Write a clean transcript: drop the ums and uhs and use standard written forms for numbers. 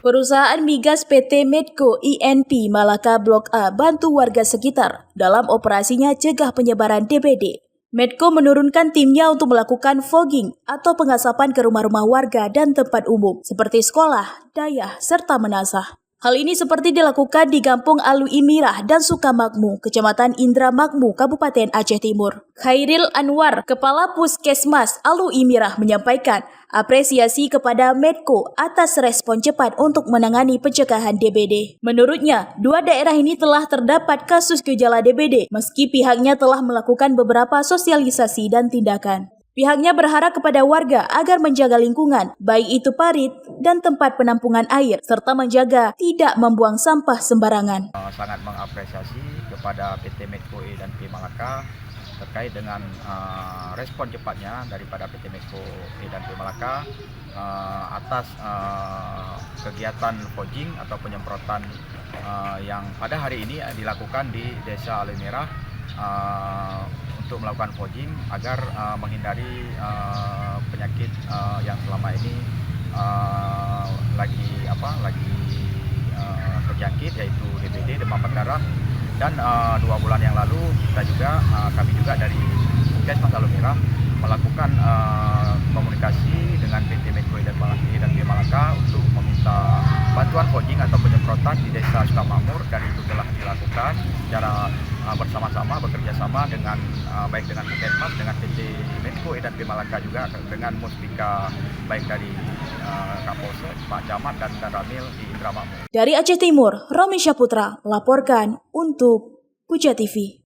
Perusahaan migas PT Medco INP Malaka Blok A bantu warga sekitar dalam operasinya cegah penyebaran DBD. Medco menurunkan timnya untuk melakukan fogging atau pengasapan ke rumah-rumah warga dan tempat umum seperti sekolah, dayah, serta menasah. Hal ini seperti dilakukan di Kampung Alu Imirah dan Sukamakmu, Kecamatan Indramakmu, Kabupaten Aceh Timur. Khairil Anwar, Kepala Puskesmas Alu Imirah menyampaikan apresiasi kepada Medco atas respon cepat untuk menangani pencegahan DBD. Menurutnya, dua daerah ini telah terdapat kasus gejala DBD meski pihaknya telah melakukan beberapa sosialisasi dan tindakan. Pihaknya berharap kepada warga agar menjaga lingkungan, baik itu parit dan tempat penampungan air, serta menjaga tidak membuang sampah sembarangan. Sangat mengapresiasi kepada PT Medco INP Malaka terkait dengan respon cepatnya daripada PT Medco INP Malaka atas kegiatan fogging atau penyemprotan yang pada hari ini dilakukan di Desa Alu Imirah untuk melakukan fogging agar menghindari penyakit yang selama ini lagi terjangkit, yaitu DBD, demam berdarah. Dan 2 bulan yang lalu kami juga dari Puskesmas Alu Imirah melakukan komunikasi dengan PT Medco dan Malaka untuk meminta bantuan fogging atau penyemprotan di Desa Sukamakmur, dan itu telah dilakukan secara bersama-sama, bekerja sama dengan baik dengan Puskesmas, dengan PT Medco dan Malaka, juga dengan Muspika baik dari Kapolsek, Pak Camat dan Ramil di Indramakmu. Dari Aceh Timur, Romi Syaputra melaporkan untuk Puja TV.